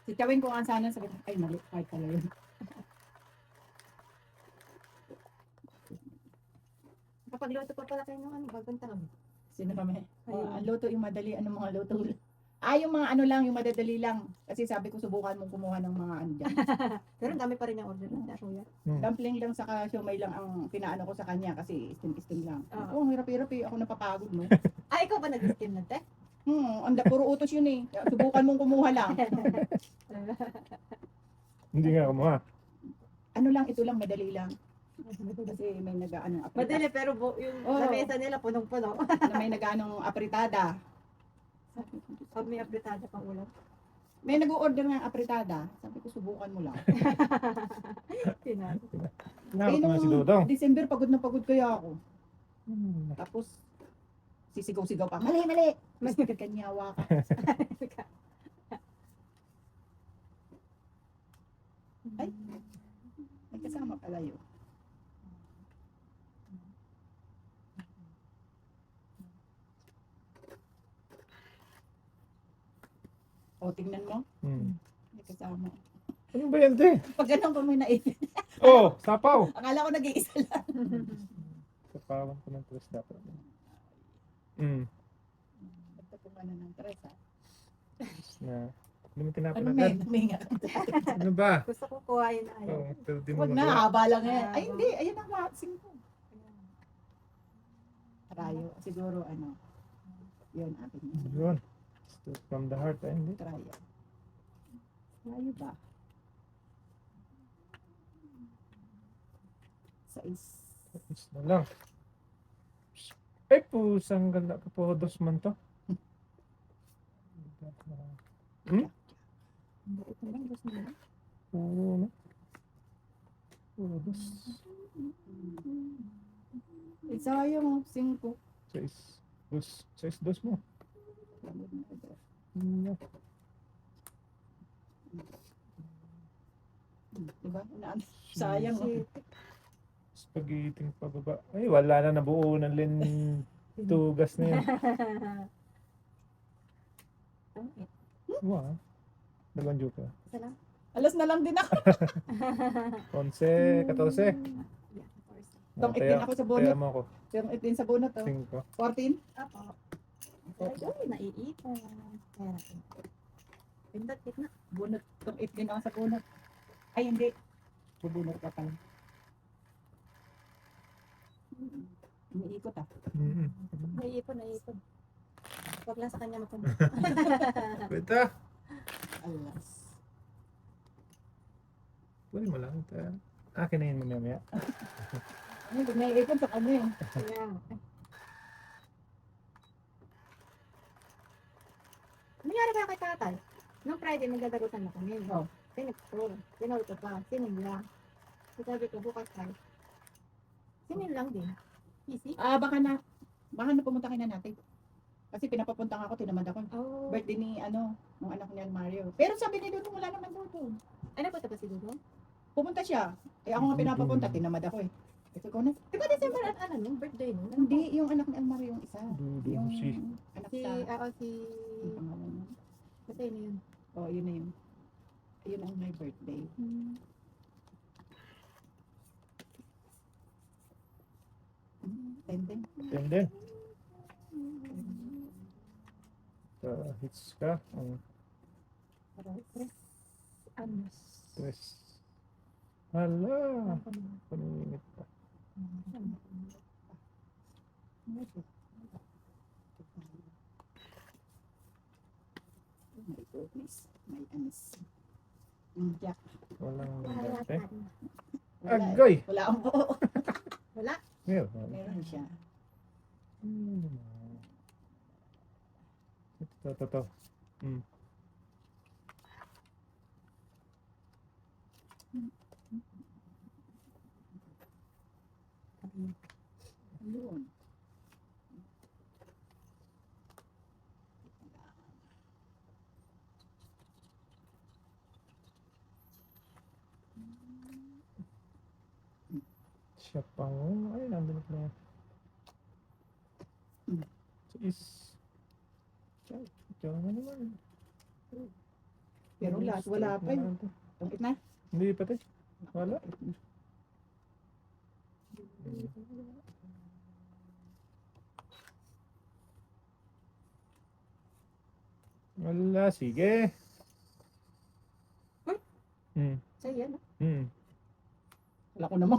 Sitawin ko nga sana sa ay mali, kahit pala yun. Kapagluto pa pala kayo ng ano, bagong taon. Sino kami? Ayun. Ang luto yung madali, ano mga luto? Yung mga ano lang, yung madadali lang. Kasi sabi ko subukan mong kumuha ng mga ano dyan. Pero ang dami pa rin yung order na kuya. Dumpling lang saka siomay lang ang pinaano ko sa kanya kasi istim-istim lang. Oo. Ang hirap-hirap eh. Ako napapagod, no? Ah, ikaw ba nag-steam na te? Puro utos yun eh. Subukan mong kumuha lang. Hindi nga kumuha. Ano lang, ito lang, madali lang. Kasi may nag-ano, Madali pero yung Oo. lamesa nila punong-puno. na may nag-anong apritada. Pag may apritada pang ulam. May nag-order ng apritada. Sabi ko, subukan mo lang. Tinalo. Naharap na si nung Dodong. December, pagod na pagod kaya ako. Tapos, sisigaw-sigaw pa. Mali, mali! Mas kanyawa ka. Ay, may kasama pala yun. O, tingnan mo. May kasama. Ano ba yan, te? Pag ganun pa may naipin. Oh, sapaw! Akala ko nag-iisa lang. Sapawan ko ng tres dapat. Ito kung ano ng tres, ha? Na. Ano mo tinapon Ano, agad? may nga. Ano ba? Gusto ko kuhain na ayaw. Oh, pero di mo Huwag na, magawa. haba lang yan. Ay, hindi. Ayun ang waxing ko. Trayo. Siguro, ano. Yun, akin. Yun. Straight from the heart. Ay, hindi. Trayo. Trayo ba? Sais. Tapos na lang. Ay, pusang ganda ka po. Dos man to. Ito lang, gusto mo. Oo, no? Puro dos. Sayang, 5. Sais. Dos. Sais dos mo. Diba? Sayang. Oh. Spaghetti pababa. Ay, wala na, nabuo na rin tugas na yun. Wow. Dalawang joke. Isa lang. Alas na lang din ako. 11, 14. Yeah, of course. Tong itin ako sa bonnet. Kaya mo ako. Yung itin sa bonnet, oh. 5. 14? Apo. Ay, naiipon. Kaya natin. Pindot, na. Bunot. Tong itin ako sa bonnet. Ay, hindi. Bubunot ka pala. Iniikot, ah. Naiipon. Huwag lang sa kanya mapunta. Pwede. Alas. Pwede mo lang. Akin na yun mamaya. Ay, pag naiikot sa kanya eh. Kaya. Nangyari ba kay tatay? Nung Friday, magdadarutan na kami. Oh. Pinagpuro. Tinawag ko pa. Sinin lang. So, sabi ko, bukas tayo. Sinin lang din. Easy. Baka na pumunta kayo na natin. Kasi pinapapunta ako, tinamad ako. Oh. Birthday ni, ng anak niya, Mario. Pero sabi ni Dudong, wala naman doon. Ano po ito pa si Dudo? Pumunta siya. Ako nga pinapapunta, tinamad ako eh. Ito ko na. Di ba December at ano nung birthday no? Hindi, yung anak ni Almario yung isa. Yung Si. anak Si, sa... si... Yung pangalan niya. Kasi yun yun. Oo, yun na yun. Yun ang my birthday. Tendeng. Tende. Hits ka. Anos. Tres. Hala. Paninit pa. Oh my goodness. May anis. Jack. Walang Wala. dante. Wala eh. Agoy! Wala ang buo. Wala. Meron. Meron siya. Ito. Yun. Siya pang... Ay, nandun na yan. Is... Diyan na naman. Pero lahat, wala pa yun. Tungkit na. Hindi pa tayo. Wala. Wala, sige. Uy. Hmm. Sa'yo yan. Hmm. Wala ko naman.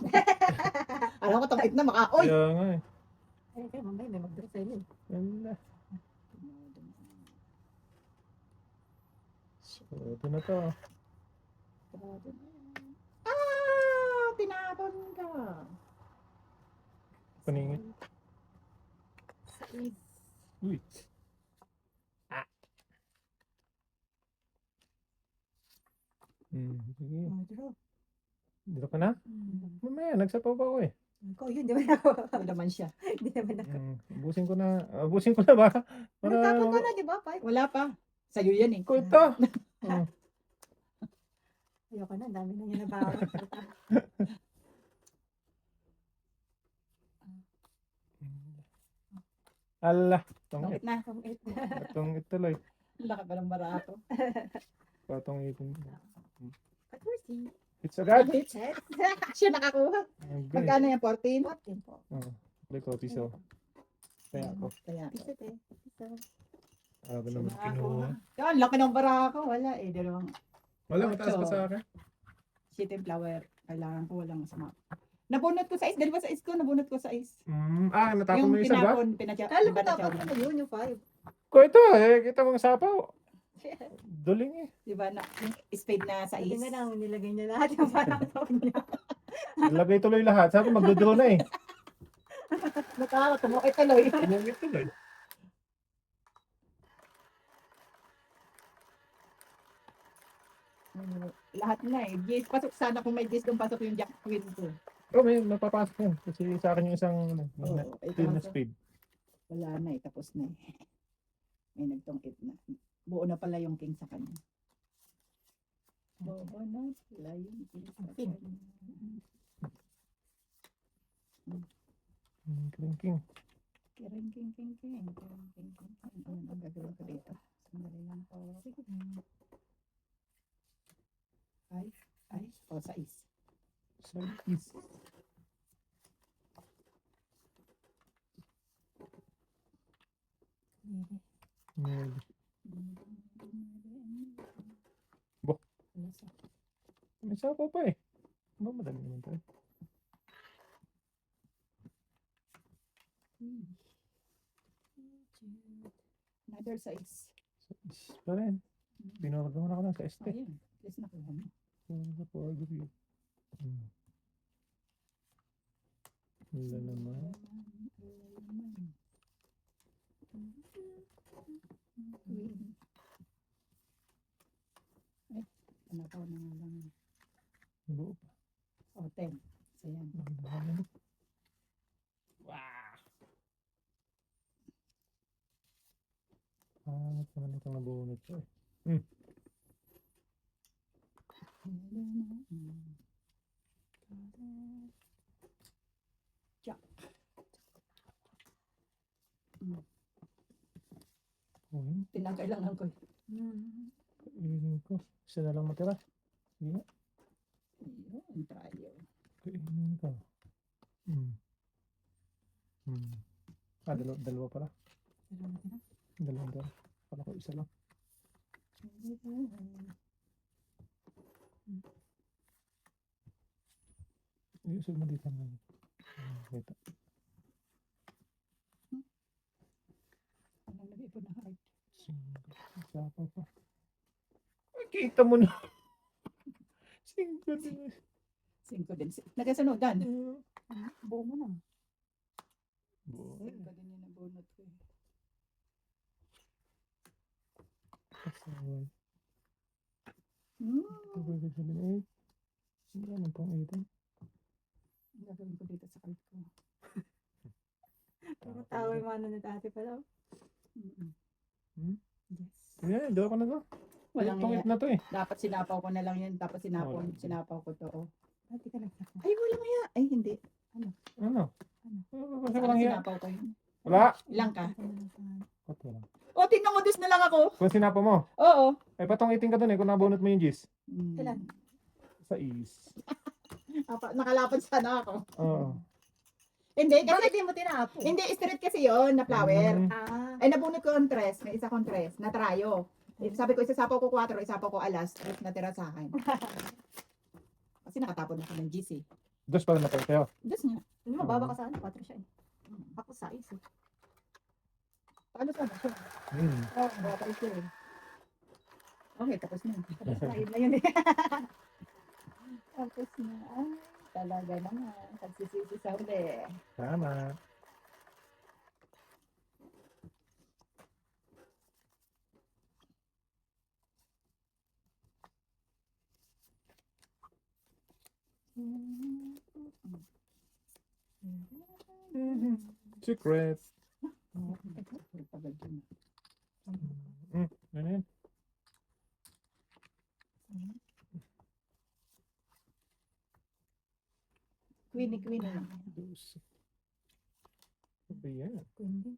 Alam ko tungkit na maka-oy. Kaya nga eh. Ay, kaya mamaya may mag-dress sa'yo. Wala. So, ito na to. Ah! Tinapon ka. Paningin. Sais. Uy. Sige. Oh, draw. Dito ka na? Mamaya, nagsapaw pa ako eh. Ikaw yun, di ba ako? Hindi naman siya. Hindi naman ako. Ubusin ko na. Ubusin ko na ba? Nagtapon ka na, di ba? Five. Wala pa. Sa'yo yan eh. Ko ito. Hmm. Ayoko na, ang dami na yun nabawa. Ala. Itong Tungkit na. itong ituloy. Laki pa ng barato. Patong ipon. Katursi. It's agad. Siya nakakuha. Okay. Magkano yan? 14? 14 po. Like ko, piso. Kaya ako. Kaya. Piso te. Piso. Aga naman kinuha. Yan, laki ng barako. Wala eh. Dalawang Wala, mataas pa sa akin. shitty flower. Kailangan ko walang sama. Nabunot ko sa is. Dalawa sa is ko. Nabunot ko sa is. Natapon mo yung isa ba? tinapon, pinatya. Kala iba mo na tapos siya. na yun, yung 5. Ko ito, kita mong sapaw. Duling eh. Diba na, yung spade na sa Hindi is. nga lang, nilagay niya lahat yung parang taon niya. Lagay tuloy lahat. Sabi magdodraw na eh. Nakawa, tumukay tuloy. Tumungit tuloy. Lahat na eh. Yes, pasok sana kung may yes doon pasok yung jack queen ko. May napapasok yun. Kasi sa akin yung isang spade na kaso spade. wala na eh. Tapos na eh. May nagtungkit na. Buo na pala yung king sa kanya. Buo na pala yung king sa kanya. King. Kiring king king king. Kiring king king king. Ano ang gagawin ko dito? Sandali lang po. Ay. O, sa is. So, is. Maybe. Bo. May sapaw pa eh. Madali naman tayo. Another size. So, is pa rin. Pinurado mo na ka lang sa este. Ayun. Please nakuha mo. Wala naman. Ay, panakaw na nga lang. Buo pa. O, 10. So, yan. Wow! Hanap naman itong nabunod ko eh. Jack. Tinangkay lang lang ko. Kainin ko. Isa na lang matira. Sige nga. Ayun, tayo. Kainin ko. Dalawa pala. Dalawa pala. Pala ko isa lang. Iusog mo dito naman. Kita. Anong nag-ipon na heart? Sapaw pa. Ay, kita mo na. 5 din. 5 din. Nagkasunodan. Buo mo na. Buo. 5 din yung nabunot ko. Kasawal. Hmm. 7, 8. Hindi naman pang 18. Ang gagawin ko dito sa card ko. Tawa yung ano na dati pala. Yes. Yeah, daw ko na to. Walang Tungit iya. na to eh. Dapat sinapaw ko na lang yan. Tapos Wala. sinapaw ko to. Oh. Dati ka nagsaka. Ay, walang iya. Ay, hindi. Ano? Ano? Kasi Saan walang hiya. sinapaw ko yun? Wala. Ilang ka? Ito lang. O, tinangodos na lang ako. Kung sinapa mo. Oo. Eh, patong iting ka dun eh, kung nabunot mo yung gis. Kailan? Sa is. Nakalapan sana ako. Oo. Hindi, kasi, Bakit di mo tinapon? hindi, straight kasi yon na flower. Mm. Ay, nabunot ko ang tres. May isa kong tres na trayo. Sabi ko, isasapaw ko 4, isapaw ko alas. Tres natira sa akin. Kasi nakatapon ako ng GC. Dos pala na pala sa'yo. Diyos nga. Hindi mababa ka sa ano, 4 siya eh. Ako sa is eh. Paano sana siya? Hmm. Oo, baka siya eh. Okay, tapos na. Tapos na yun na yun eh. Tapos na. Ay, talaga naman. Pagsisisi sa uli. Tama. Secret. Ano yun? Queenie lang. Dos. Ano ba yan? Hindi.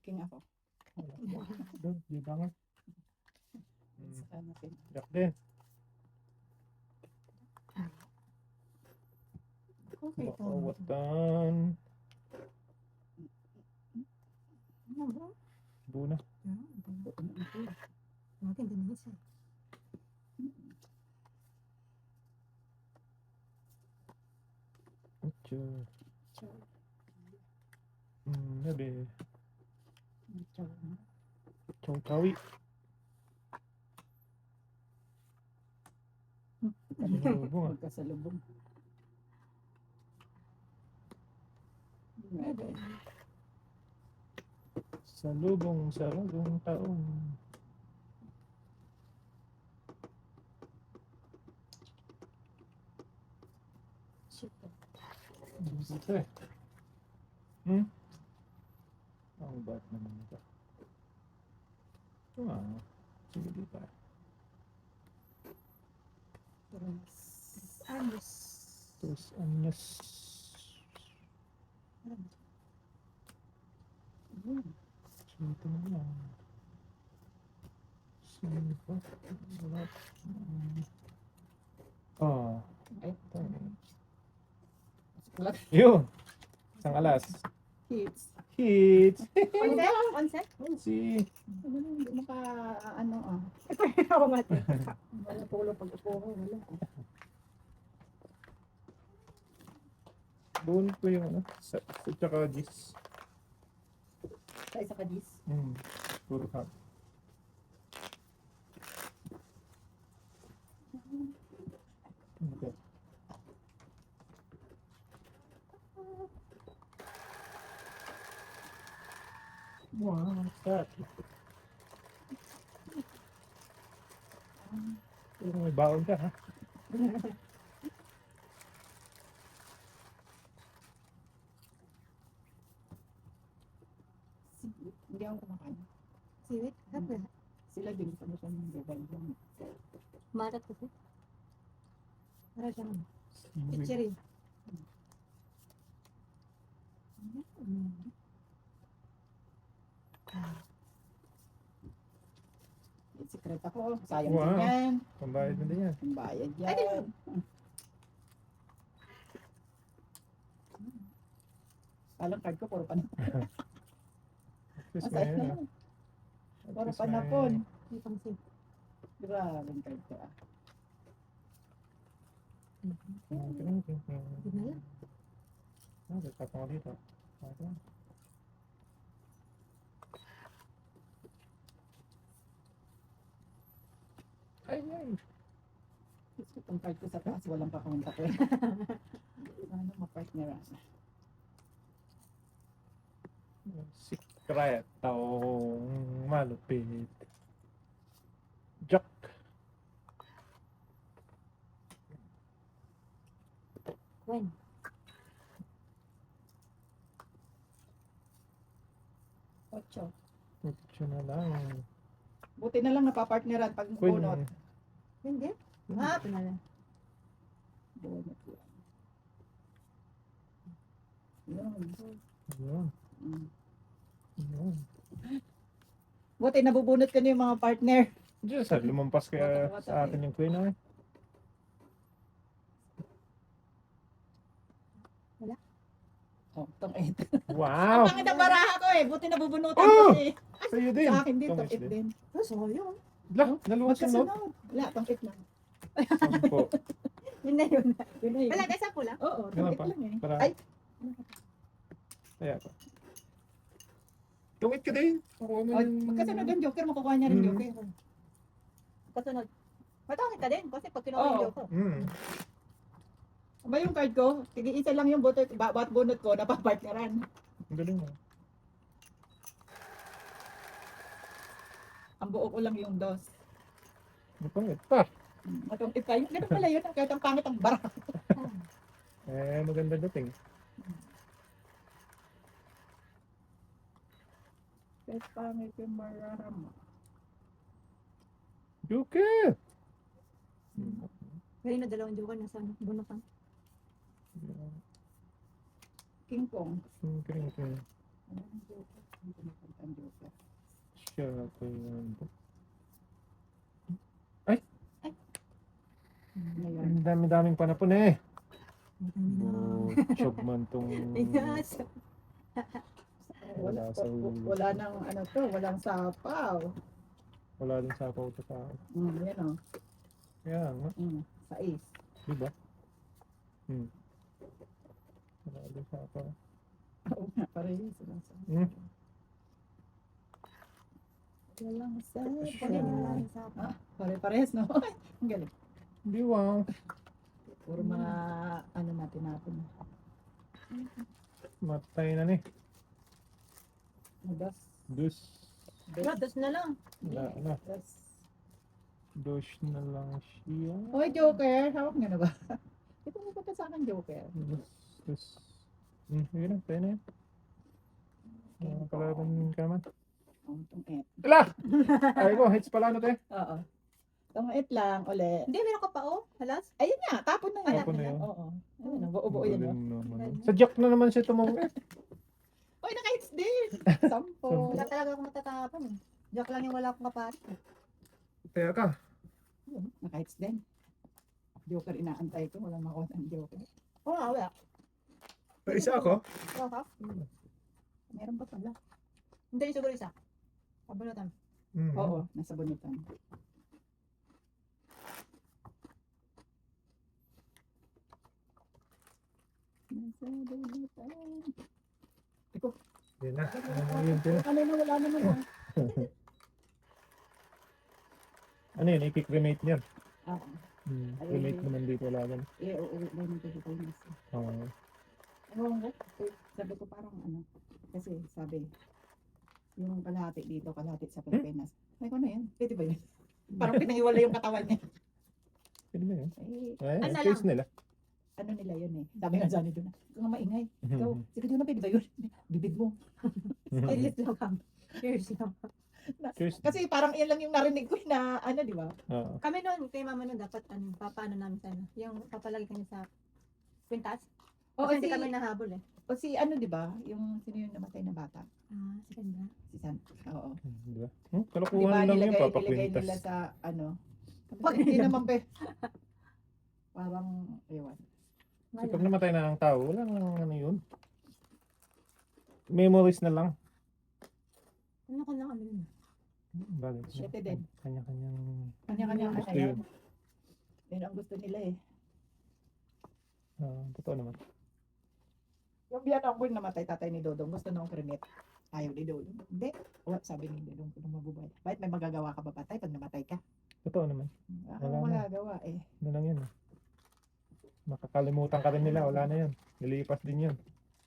King ako. Doon, di ba nga? Sa kanya king. Yak din. Okay. Bakawatan. Ano ba? Buna. Natin din isa eh. Ocho. Nabi. Chongchawi. Salubong ah. Magkasalubong. Salubong sa bagong taon. Super. Ito eh. Hmm? Ang bat naman ito. Ito nga. Sige di pa. Anos. Terus anyos. Sito na lang. Sino ba? Wala. Oh. Ay, Ito. wala. Yun. Isang alas. Hits. Hits. Onset? Onset? Si. Hindi maka, ano ah. Ako mati. Wala pulo pag-upo ko. Wala. Doon ko yung ano. Sa tsaka gis. Sa isa ka dis. Puro ka. Okay. Wow, what's that? Pero may baon ka, ha? Hindi ako kumakain. Siwit? Apa? Sila din sa mga ng gabay lang. Marat ko po. Para siyang Seaweed. pichirin. Secret ako. Sayang Wow. din yan. Pambayad mo din yan. Ang bayad Ay, di yan. Alam card ko, puro panapon. Excuse me. Masaya na. Puro panapon. May pangsit. Grabe ang card ko ah. Di na lang. Tapang ko dito. Okay. Ay, ay. Gusto itong card ko sa taas, walang pakunta ko. Ano ma-partneran. Sikretong malupit. Jack. When? Ocho. Ito na lang. Buti na lang napapartneran pag Queen. bunot. Hindi? Ah, pinala. Bunot yan. Yun. Yun. Mm. Yun. Buti nabubunot ko na yung mga partner. Diyos, lumampas kaya Watak-watak sa atin yung queen eh. Oh, tong 8. Wow! Ang pangit ang baraha ko eh. Buti nabubunutan Oh! ko eh. Sa'yo din. Sa akin din, Tong tong 8 is din. Oh, so yun. Lah, naluwas yung note. Magkasunod. Wala, tong 8 lang. Sampo. Yun na yun. Yun na yun. Wala, kasi ako lang. Oo, tong Ganun 8 pa. lang eh. Para, Ay, kaya pa. Tungit ka din. Ako oh, magkasunod ang joker, makukuha niya rin Mm. joker. Kasunod. Matangit ka din. Kasi pag kinuha Oo. yung joke ko. Ba yung card ko? Sige, isa lang yung bawat bunot ko, napapartneran. Ang galing mo. Ang buo ko lang yung dos. Pangit pa. Matong ipa, yung ganun pala yun, kahit ang pangit ang baraha. Eh, maganda dating. Kahit pangit yung baraha mo. Joker! Ngayon na dalawang joke nasa bunutan. King Kong. Kring. Ano ang joker? Ang joker, ang joker. Siya ko yun. Ngayon. Ang dami-daming panapon eh. No. Chog man tong... Yes. Wala, Wala sa ulo. wala nang ano to, walang sapaw. Wala din sa ako sa akin. Yan o. Kaya nga, Sais. diba? Wala din sa ako. Oo nga, pareho sila sa. Hmm. Walang Pwede din lang sa Ah, pare-pares, no? Ang galing. Di wow. Puro mga ano natin. Matay na ni. Dos. Dus. Dos na lang. Wala na. Dos. Dus na lang siya. Hoy, Joker. Hawak nga na ba? Ito mo punta sa akin, Joker. Dus. Sige na, tayo na yan. Kalaban ka naman. Tong 8. Ala! Ay ko, hits pala na te. Oo. Tong 8 lang, uli. Hindi, meron ka pa oh. Halas. Ayun nga, tapon na yan. Tapon na yun. Oo. Ayun, buo-buo yun. Galing Oh. naman. Sa Jack na naman siya tumawag. Hoy, naka-hits din. 10. Wala talaga akong matatapon eh. Joke lang yung wala akong kapalit. Kaya ka. Yun, naka-hits din. Joker, inaantay ko. Walang makuha ng Joker. Oo nga, wala. Pa isa ako. Wala ka? Meron pa pala. Hindi, siguro isa. Pabunutan. Oo, nasa bunutan. Nasa bunutan. Iko, Yan na. Yun din. kanina wala naman ah. Ano yun? I-cremate niya. Oo. Cremate naman dito wala gan. Uuwi lang ng Pilipinas. Oo. Ewan ko, sabi ko parang ano, kasi sabi, yung kalahati dito, kalahati sa Pilipinas. Ay, ko na yan. Pwede ba yun? Parang pinahiwala yung katawan niya. Pwede ba yun? Eh, Eh, Ano choice nila. ano nila yun eh. Sabi nga Johnny doon. Ikaw nga maingay. Ikaw, sige doon na, pwede ba yun? Bibig mo. Serious lang kami. Serious lang. Choice. Kasi parang yan lang yung narinig ko na ano, di ba? Oo. Kami noon, kay mama noon, dapat ano, papaano namin sana. Yung papalagi kami sa kwintas. O Kasi hindi si, kami nahabol eh. o si ano, di ba? Yung sino yung namatay na bata? Ah, si Kendra. Si San. Oo. Di ba? Di Kalokohan ba lang yun, nilagay nila papakwintas. sa ano? Pag hindi naman pe. Parang, ewan. Kasi pag namatay na ang tao, wala nang ano yun. Memories na lang. Ano ko lang kami nun? Bakit? Siyete din. Kanya-kanyang Kanya-kanya gusto ano yun. Yun ang gusto nila eh. Totoo naman. Yung biyanang ko yung namatay, tatay ni Dodong, gusto nung kremit. Ayaw ni Dodong. Hindi. Wala, sabi ni Dodong kung mabubuhay. Bakit may magagawa ka ba patay pag namatay ka? Totoo naman. Wala Wala kang na. magagawa eh. Ano lang yun. Makakalimutan ka rin nila. Wala na yun. Nilipas din yun.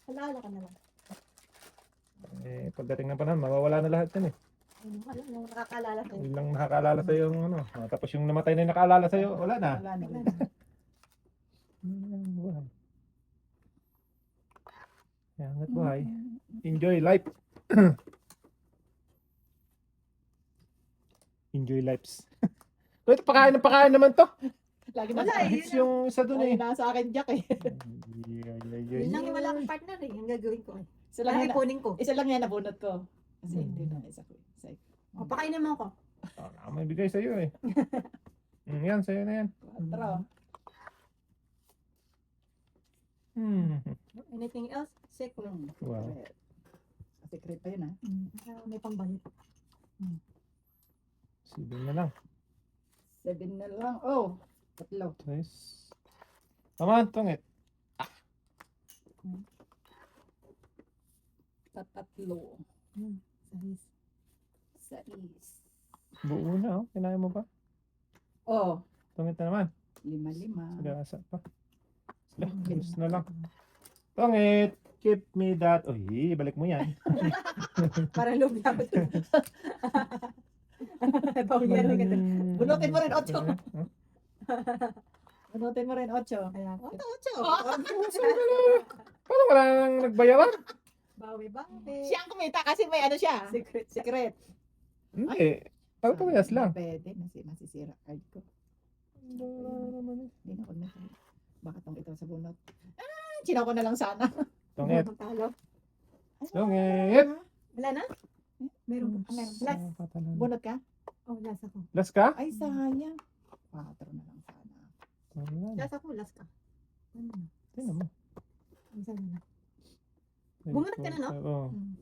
Alaala ka na lang. Eh, pagdating ng panahon, mawawala na lahat yan eh. Ano, yung nakakaalala sa'yo. Yun lang nakakaalala sa'yo yung ano. Tapos yung namatay na yung nakaalala sa'yo, wala na. Wala na rin. Buhay. Kaya hanggat buhay. Enjoy life. Enjoy lives. Ito, pakain naman to. Lagi Wala nasa, eh. Hits yung isa dun lagi eh. nasa akin, Jack eh. Yun lang yung wala akong partner eh. Yung gagawin ko eh. Isa lang Kaya yan, ipunin ko. isa lang yan nabunot ko. Kasi Hmm. hindi na isa ko. Isa ko. O, pakainin mo ako. May bigay sa'yo eh. Yan, sa'yo na yan. 4. Anything else? Secret. Wow. Secret pa yun, ha? May pambayad. 7 na lang. 7 na lang. Oh, 3. Nice. Tama, tungit. Tatlo. Saris. 6. Buo na, oh. Kinaya mo ba? Oh, Tungit na naman. 5. Sagasa pa. Gusto na lang. Tungit! Keep me that. Uy, balik mo yan. Para lumya ko ito. Bawyan na ganun. Bunutin mo rin, 8. Huh? Bunutin mo rin 8. Kaya, oh, 8. Paano wala nang nagbayaran? Bawi. Siya ang kumita kasi may ano siya. Secret. Secret. Hindi. Pagpapayas lang. Pwede, masisira card ko. Hindi na ko na. Baka tong ito sa bunot. Sinaw ko na lang sana. Tungit. Talo. Tungit! Wala na? Meron pa. Meron. Last. Bunot ka? Oh, last ako. Last ka? Ay, sayang. 4 na lang sana. Last ako, last ka. Ano na? Tingnan mo. Isa na lang. Bumunot ka na, no? Oo. Hmm.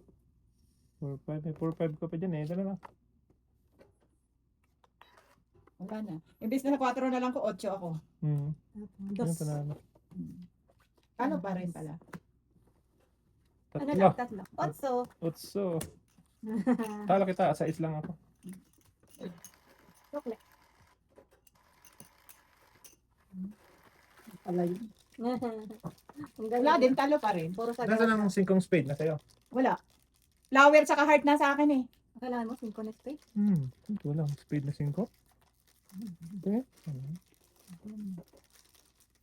4-5. May 4-5 ko pa dyan eh. Dala lang. Wala na. Imbis na sa 4 na lang ko, 8 ako. Hmm. Yun Dos. panalo. Ano pa rin pala? Ano Tatlo. lang, tatlo. Otso. Utso. Talo kita. Sa is lang ako. Sukle. Wala yun. Ang Wala galing. din, talo pa rin. Puro sa Nasaan ang 5 spade na sa'yo? Wala. Flower tsaka heart na sa akin eh. Kailangan mo, synchronous pay. Ito lang. Spade na 5. Okay.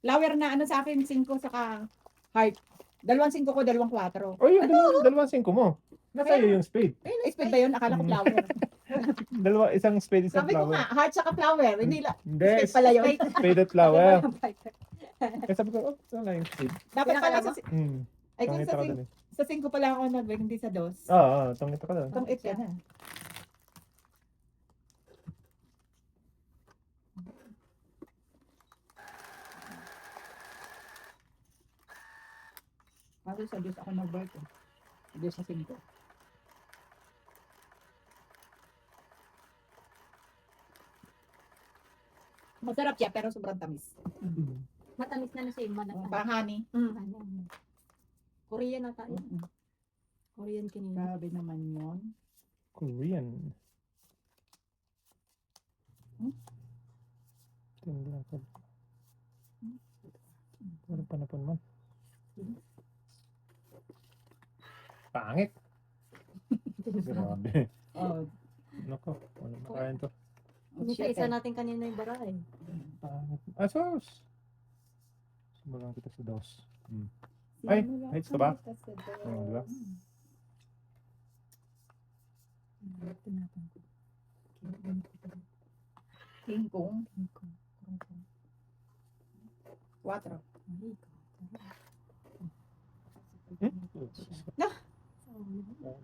Flower na ano sa akin, 5 saka heart. 2 5 ko, 2 4. Oh, yung dalawang 5 mo. Nasa iyo yung spade. Expect ba yun? Akala ko flower. Isang spade, isang Sabi ko flower. nga, heart saka flower. Hindi lang. Hindi, Expect pala yun. spade at flower. Kaya sabi ko, oh, ito lang yung spade. Dapat pala sa, ay kung Tungit sa, ako dun eh. sa 5 pala ako nag-break, hindi sa 2. Oo, tungit ako doon. Itong 8 ka na. Kasi sa 2 ako nag-break eh. Sa 2 sa 5. Masarap siya pero sobrang tamis. Matamis na na siya yung manat. Parang honey. Korean na tayo. Korean kanina. Grabe naman yun. Korean. Hmm? Tindi lang ka. Wala panapon man. Pangit. Grabe. Oh, Nako, wala makain to. Isa natin kanina yung bara eh. Pangit. Sos! Simulan kita sa dos. Ay, hits ka ba? Di ba? King Kong. 4.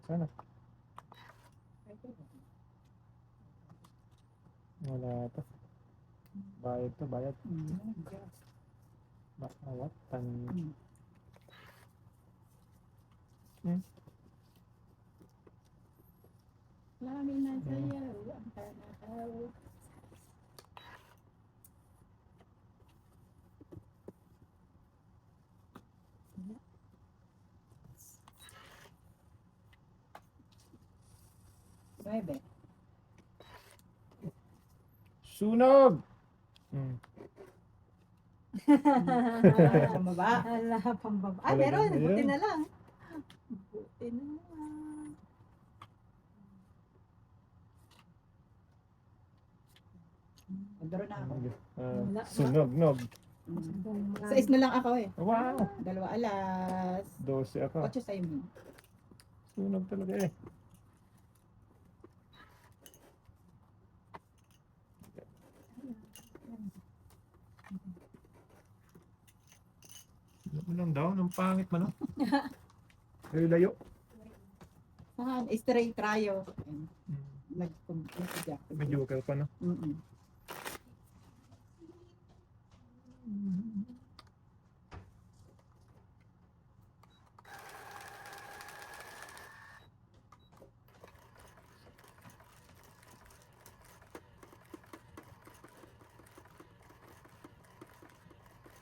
Sana. Wala to. Bayad to, bayad. Bakawat. Lami na sayaw ang panataw. Nueve. Sunog! Sa baba. Ala, pambaba. Ay, Wala meron. na Buti yan. na lang. Buti na lang. Magdaro na ako. Sunog, nog. Sa is na lang ako eh. Wow! 2 alas. 12 ako. 8 sa'yo mo. Sunog talaga eh. Walang daw, ang pangit man, no? Layo. Saan? Stray tryo. Ayun, Mm. nag-jack. Medyo okay pa, no? Mm-mm.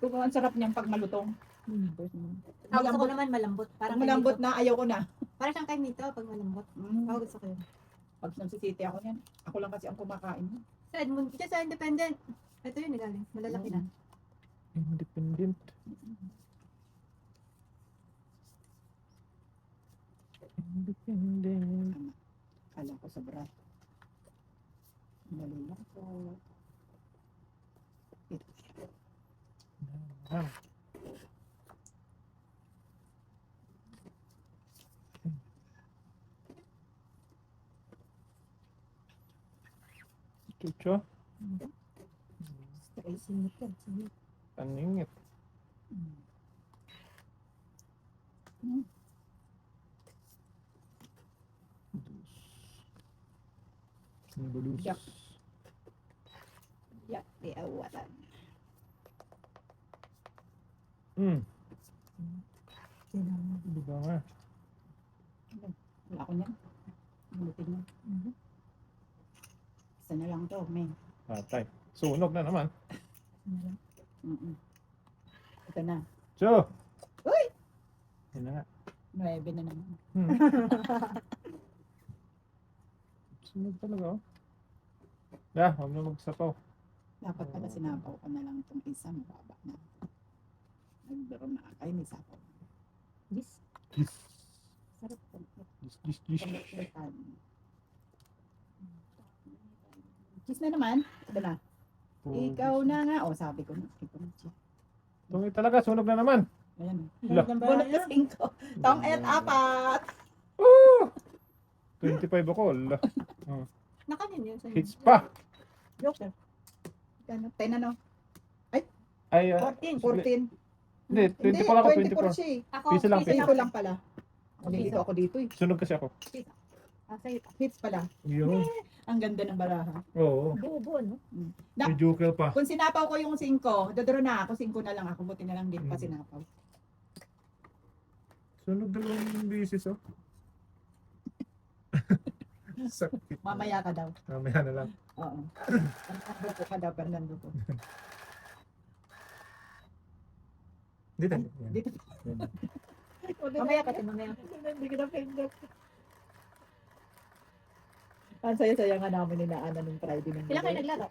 Kung ang sarap niyang pag malutong. Ako gusto ko naman malambot. Pag Parang malambot kay Mito. na, ayaw ko na. Parang siyang kay Mito pag malambot. Ako gusto ko yun. Pag nagsisiti ako niyan, ako lang kasi ang kumakain. Sa Edmond, siya sa Independent. Ito yun, galing. Malalaki na. Independent. Independent. Kala ko sa bra. Mali lang po. Ito siya. Ah. Chucho. Stray singit yan. Singit. Taningit. Bulus. Yak. Yak, di awalan. Hmm. Sinama. Di ba nga? Wala ko niyan. Malutin niya. Isa na lang to, may. Patay. Sunog na naman. Mm-mm. Ito na. So. Uy! Yan na nga. 9 na naman. Sunog talaga, oh. Huwag na magsapaw. Dapat pala sinapaw ko na lang itong isa, mababa na. Nagbiro na. Ay, may sapaw. Yes. Gis. Sarap po. Gis. Pagkakalitan. Cheese na naman. Ito na. Ikaw na nga. O, sabi ko na. Ito na siya. Tungi talaga, sunog na naman. Ayan. Wala. Bunot na 5. Tong et 4. Woo! 25 ako. Ala. Nakanin yun sa'yo. Hits pa. Joker. Ano? 10 ano? Ay, 14. 14. hindi, 24 ako, 24 24. siya eh. Ako, Piso lang, Piso lang pala. Nalilito ako dito eh. Sunog kasi ako. Sa'yo. Hits pala. Yun. Ang ganda ng baraha. Oo. Buo-buo, no? May joker pa. Kung sinapaw ko yung 5, dodoro na ako. 5 na lang ako. Buti na lang din pa sinapaw. Sunog dalawang bisis, oh. Sakit. Mamaya ka daw. Mamaya na lang. Oo. Fernando ko ka daw, Fernando ko. Dito. Dito. Mamaya ka, mamaya. Hindi ko na pindot. Ang saya-saya nga namin nila Ana nung Friday ng Ilan kayo naglaro?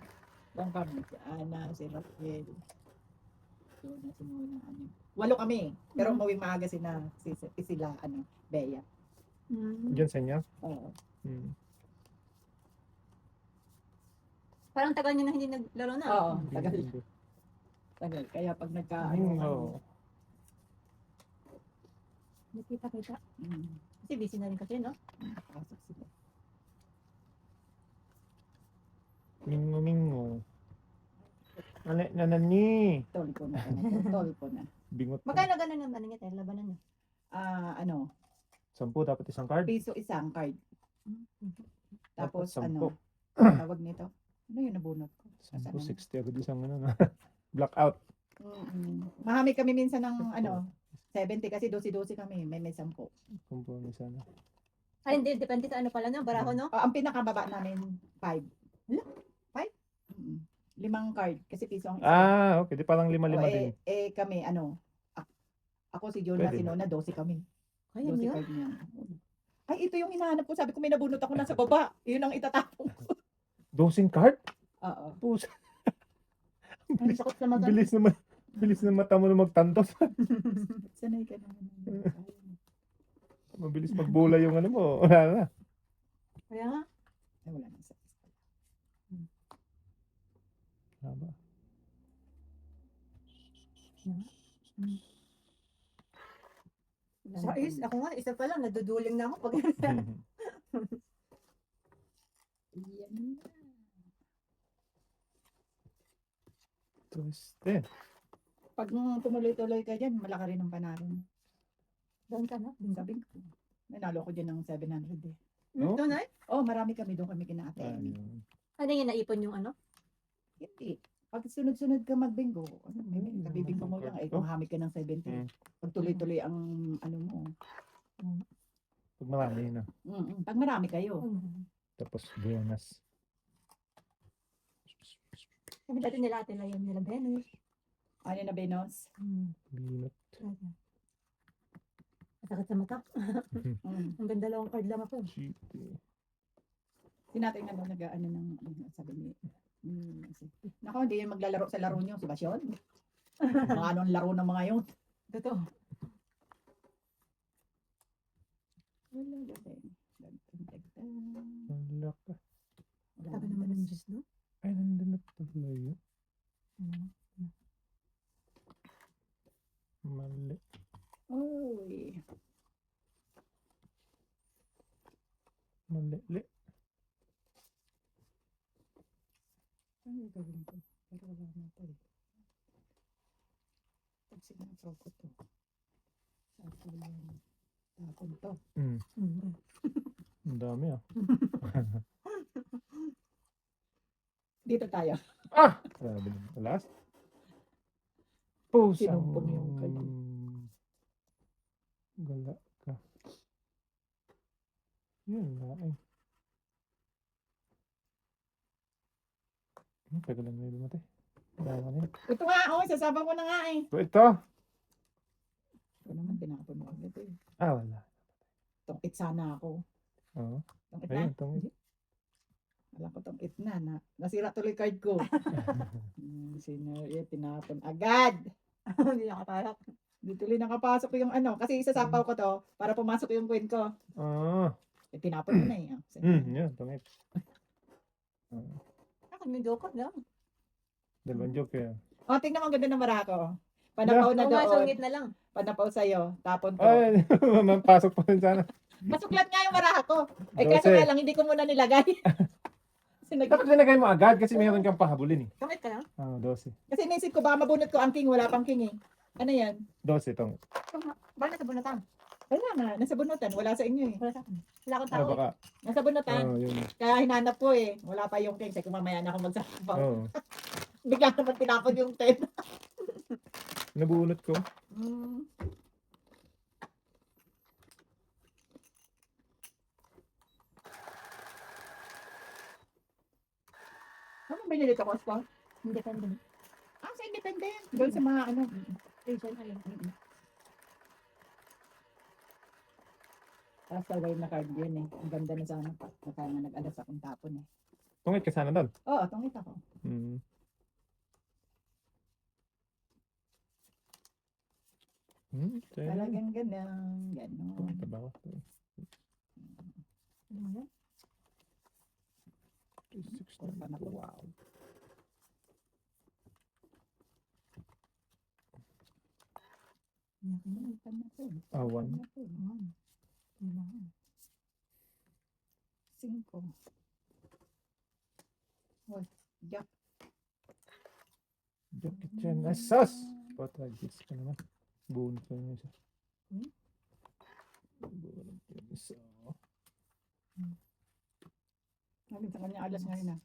Lang kami. Si Ana, si Rafael. So, na si Mona, ano. 8 kami. Pero umuwi maaga sila, Bea. Diyan sa inyo? Oo. Parang tagal nyo na hindi naglaro na. Oo, tagal. Kaya pag Oo. Nakita-kita. mm, Kasi busy na rin kasi, no? pasok sila. Mingo. Nanani. Tolpo na. Bingot. Magkano ganun ang ano niya, tayo, labanan niya? 10 dapat isang card. Piso isang card. Tapos, Dapat 10. tawag nito. Ano yun nabunot ko? 10, 60 agad isang ano na. Blackout. Mahami kami minsan ng 70 kasi 12 kami. May 10. Kumpuni sana. Ay, hindi, depende sa ano pala, no? Baraho, no? Ang pinakababa namin, 5. 5? 5 card. Kasi piso ang isa. Okay. Di parang 5-5 din. Kami, ako si John na Pwede si Nona, 12 kami. Kaya 12 niyo? card niya. Ay, ito yung hinahanap ko. Sabi ko may nabunot ako nasa baba. Yun ang itatapong ko. Dosing card? Oo. Pusa. Ang sakot sa mga. Bilis na mata mo na magtantos. Sanay ka naman. Mabilis magbula yung ano mo. Wala na. Kaya nga. Ay, wala na. Tama. Sa ako nga, isa pa lang, naduduling na ako pag Yan na. Twisted. Pag tumuloy-tuloy ka dyan, malaki rin ang panalo mo. Doon ka na. Sabi ko, nanalo ko dyan ng 700 eh. Oh? Doon ay? Oh, marami kami doon kami kinaate. Ayun. Ano yung naipon yung ano? Hindi. Pag sunod-sunod ka magbingo, ano, may Hmm, kabibingo mo lang, card eh, ko. kumamit ka ng 70. Hmm. Pag tuloy-tuloy ang ano mo. Pag marami na. Pag marami kayo. Tapos buenas. Kami dati nila ate lang nila Venus. Ano na Benos? Binot. Masakit sa mata. Mm. Ang ganda lang ang card lang ako. GT. Sinatay na ba nag-ano ng sabi ni nako, hindi yun maglalaro sa laro niyo, si Basyon. Mga anong laro ng mga yun. Totoo. Wala gabi. Wala ka. Tagal naman ng Diyos, no? Ay, nandun na pala yun. Mali. Oy. Mali. Ano yung gawin ko? Pero wala na ito eh. Pag sinasaw ko to. Sabi yan. Tapon to. Ang dami ah. Dito tayo. Ah! Sabi naman. Last. Pusang. Sinumpong yung kanya. Gala ka. Yun na eh. Tagal lang na lumate. Dama na yun. Ito nga, oh, sasabang ko na nga eh. Ito. Ito naman, tinapon mo agad eh. Ah, wala. Tungkit sana ako. Oo. Tungkit na? Ayun, tungkit. Alam ko tungkit na. Nasira tuloy card ko. Tinapon agad. Hindi nakapalak. Di tuloy nakapasok yung ano. Kasi isasapaw ko to para pumasok yung coin ko. Ah. Eh, tinapon ko na eh. Yun, tungkit. Ako may joker lang. Dalawang joke yan. O, tingnan mo ang ganda ng barako. Panapaw na Oo nga, doon. sungit na lang. Panapaw sa'yo. Tapon ko. Ay, mapasok pa rin sana. Masuklat nga yung barako. Eh, Dose. kaso nga lang, hindi ko muna nilagay. Kasi, Dapat linagay mo agad kasi meron kang pahabulin eh. Sungit ka lang? Ah, 12. kasi inisip ko, baka mabunot ko ang king. Wala pang king eh. Ano yan? 12 itong. Bala na sa bunatan. Wala nga. Nasa bunutan. Wala sa inyo eh. Wala sa akin. Wala akong Ah, tao. baka. Nasa bunutan. Oh, yun. Kaya hinanap ko eh. Wala pa yung king. Kasi mamaya na ako magsasabaw. Oh. Bigla naman tinapon yung 10. Nabunot ko. Ano binili ka, Costa? Independent. Ah, sa independent. Doon sa mga ano. Station na lang. Tapos tawag na card yun eh. Ang ganda na sana pa. Kaya nga nag-alas akong tapon eh. Tungit ka sana doon. Oo, tungit ako. Hmm. Kaya na. Talagang ganun. Ganon. Tabaho. Ano mo yan? 16. Wow. Awan. Cinco. Oh, yak. Jackie Chan. Asas! Patagis ka naman. Bunot ka naman isa. Bunot yung isa. Naging sa kanya alas ngayon ah.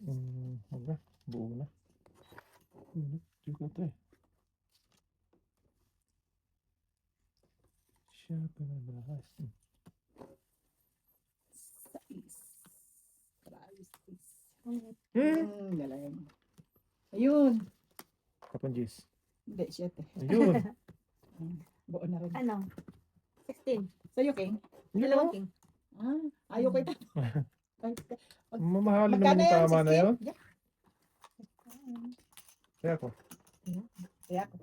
Wala. Buo na. Bunot. Juga to eh. Siya pinabahas. Sais. Sais. Galing. Ayun. Kapang Jis. Hindi, shit eh. Ayun. Buo na rin. Ano? 16. Sa'yo, King? Dalawang king. Ah, ayaw ko ito. Mamahalin Magkano naman yung yan? tama na 16? yun. Yeah. Kaya ko. Kaya ako.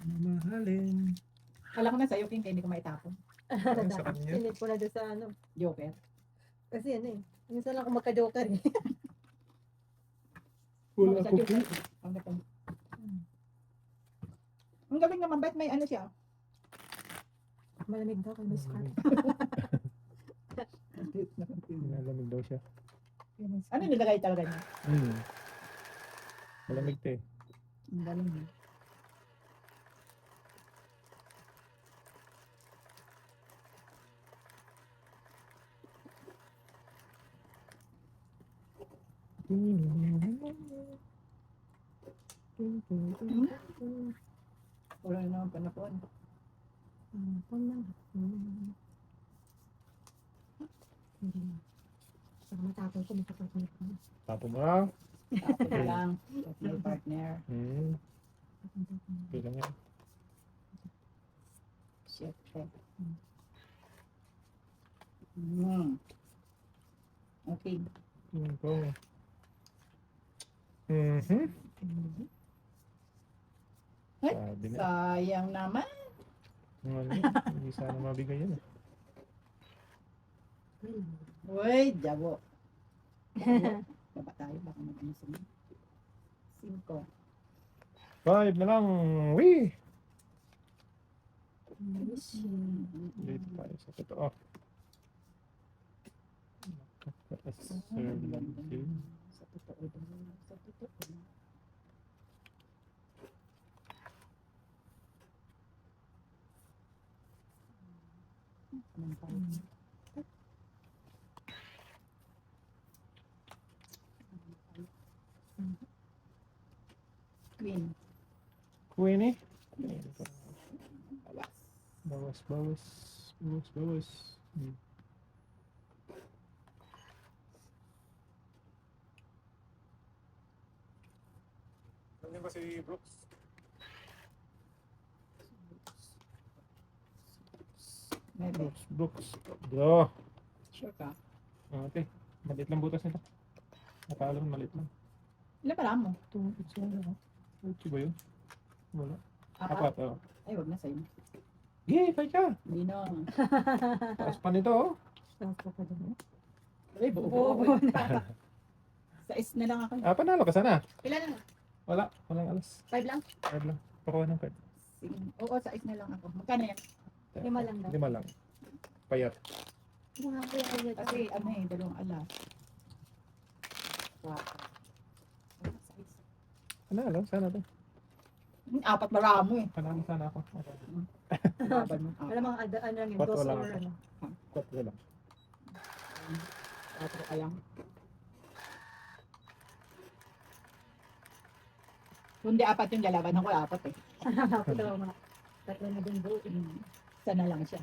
Mamahalin. Kala ko na sa'yo, King, kaya hindi ko maitapon. Ayun sa kanya. Sinip ko na doon sa ano. Joker. Kasi ano eh. Minsan lang ako magka-joker eh. Wala Sa ko Joker. po. Ang gatong. Ang galing naman, bet may ano siya. Malamig daw kay Miss Carl. Malamig daw siya. Ano nilagay talaga niya? Malamig to eh. Ang galing niya. Wala na naman panapon. Saka matapon ko, makapagpunit ko. Tapo mo lang. Tapos na lang. At may partner. Okay lang yan. Shit. Mm. Okay. Go. Ay, Sabi na. sayang naman. Hindi sana mabigay yan eh. Uy, jabo. Baba tayo, baka mag-ano sila. 5. 5 na lang. Wee! Dito tayo sa totoo. Sa totoo daw. Sa totoo. Anong tayo? Queen. Queenie. Bawas. Bawas. Ano ba si Brooks? Maybe. Brooks. Do. Sure ka? Okay. Maliit lang butas nito. Nakala ko maliit lang. Ilan pala mo? Ito ba yun? Wala. 4? 4. Oh. Ay, wag na sa'yo. Gay, kay ka. Hindi na. Taas pa nito oh. Ay, buo. Sa is na lang ako. Panalo ka sana. Pila na? Wala. Walang alas. 5 lang? Card lang. Pakuha ng card. Sige. Oo, sa is na lang ako. Magkano yan? 5 lang daw. 5 lang. Payat. Kasi ano eh, 2 alas. Wow. Sa is. Panalo. Sana to. 4 maramo eh. Panalo sana ako. Laban mo. Wala mga ano lang yun, Ba't dos wala or ka? ano. 4 lang. 4 ka lang. Kundi 4 yung lalaban ako, 4 eh. Ito mga tatlo na din buo. Sana lang siya.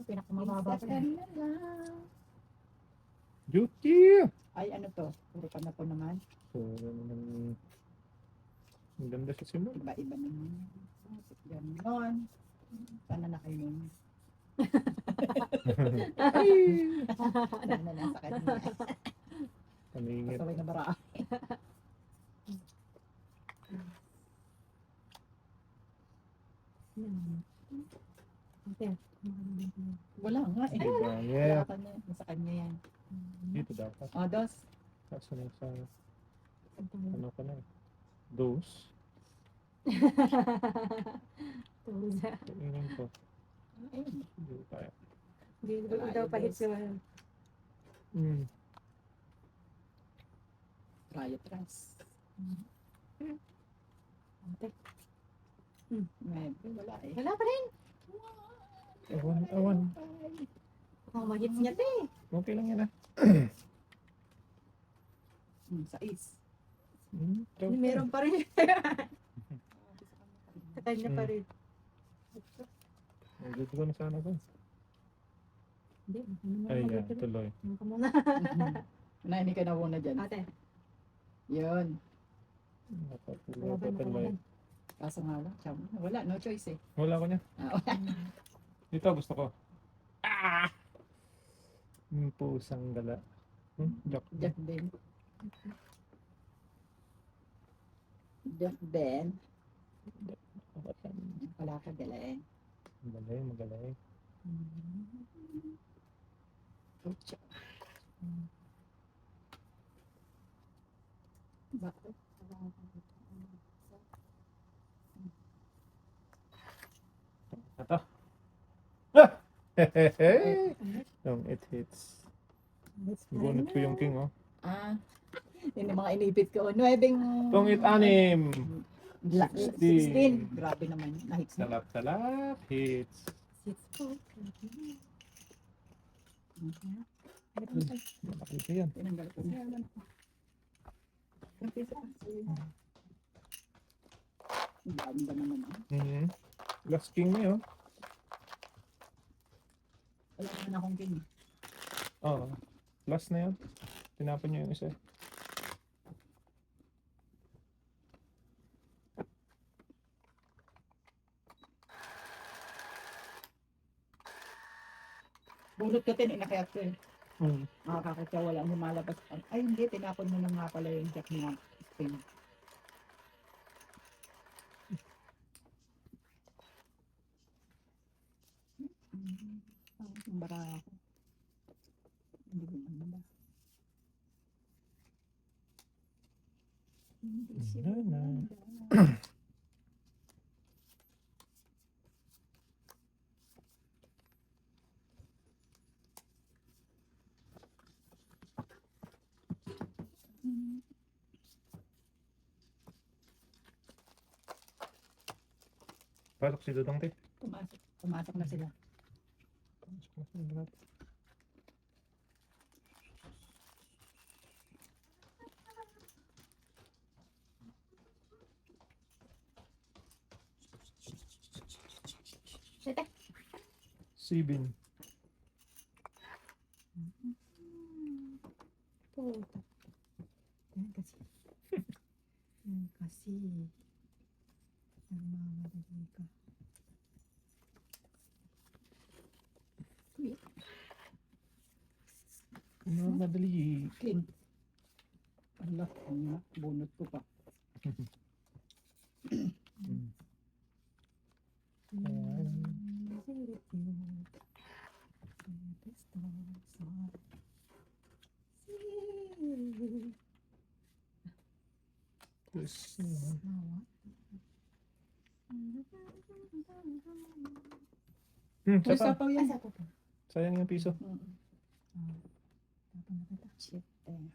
Pinakamababa pa. Isa na lang. Duty! Ay, ano to? Puro pa na po naman. So, ang ganda sa simula. Iba-iba naman. Ganon. Sana na kayo nun. Sana nasa kanya. Paningit. Pasaway na bara. Wala nga eh. Diba? Wala Yeah. ka na. Nasa kanya yan. Dito dapat. O, dos. Kaso na sa ano ka na eh. Dos. Tingin ko. Ayun. Dito tayo. Hindi daw pahit sa Triotras. Maybe, wala eh. Wala pa rin. Awan. Mukhang mahits niya te. Okay lang yan ah. Sa is. Meron pa rin. Sa kanya pa rin. Dito ko na sana ko. Hindi. Ayan, tuloy. Ano ka muna? Unahin ka na muna dyan. Ate. Yun. Wala ba Tuloy. Kaso nga lang. Wala, no choice eh. Wala ko niya. Wala. Dito gusto ko. Pusang gala. Jack. Jack Ben. Jack Ben. Wala ka galing. Magaling. Ocho. Bakit? Yung it hits. Let's Bunot ko yung king, oh. Ah, yun yung mga inipit ko. 9. Tungit 6. 16. Grabe naman. Nahits na. Salap, hits. Malaki pa yan. Tinanggal ko na. Umpisa pa. Ang ganda naman. Mhm. Last king niyo. Wala naman akong king. Oo. Last na yun. Tinapon niyo yung isa. Bunot ka tin, inakayat ko eh. Mm. Makakakita, wala ang lumalabas. Ay, hindi, tinapon mo na nga pala yung jack na spin. Ang bara ako. Hindi ko man ba. Hindi siya Wala na. maganda. Pasok si Dudong, te. Pumasok na sila. Pasok na sila lahat. Sete. 7. Puta. Yan kasi. Yan kasi. Nagmamadali ka. Madali. King. Allah, ang nga, bunot ko pa. Mm. Yes. May Sapa. sapaw yan. Asa ko to? Sayang yung piso. Shit eh.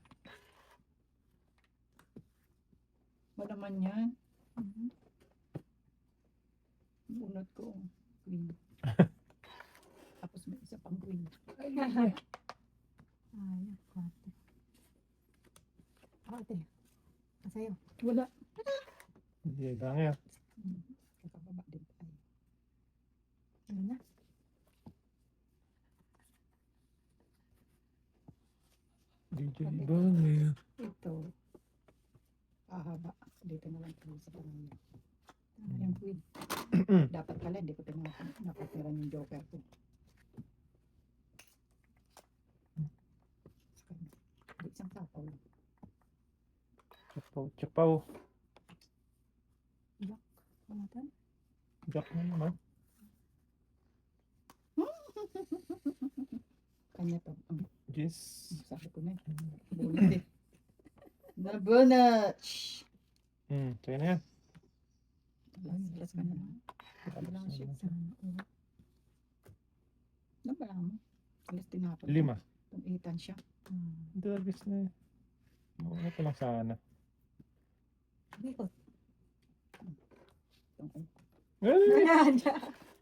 Ba naman yan? Bunot ko. Queen. Tapos may isa pang queen. Ay, ate. Ate. Kasayo. Wala. Hindi, gangya. Kakababa din. Ay. Ano na? DJ Bangya. Ito. Pahaba. Dito na lang tayo sa pamilya. Yung queen. Dapat pala hindi ko tinapon. Nakatira yung joker ko. Hindi isang sapaw. Chapaw. Ano to? Jack na naman. Kanya to. Yes. Sabi ko na eh. Bunot eh. Nabunot! Sa'yo na yan. Last ka na. Sabi lang siya. Ano ba lang mo? Alas tinapon. 5. Tumitan siya. Dagis na yan. Mauna pa lang sana. Bikot.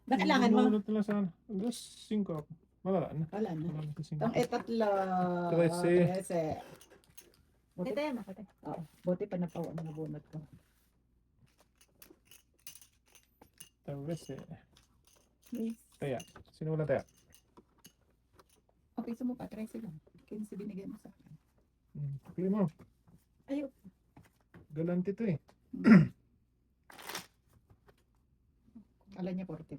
Na kailangan mo. Mauna pa lang sana. Alas 5 ako. Wala na. Wala na. Wala na kasi 5. Itong etatlo. 13. Buti, Ito yan, makita. oo, buti pa napawa ang nabunot ko. Tawes eh. Yes. Taya. Sino wala taya? Okay, sumuka. 13 lang. 15 binigay mo sa akin. Pakli mo. Ayaw. Galante to eh. Kala niya 40.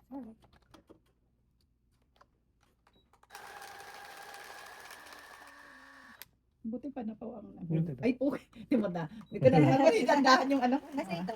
Sorry. Buti pa napawa ang Yun, nabunot. tita. Ay po. Timod na. Dito na naman. Itandahan yung ano. Nasa ito.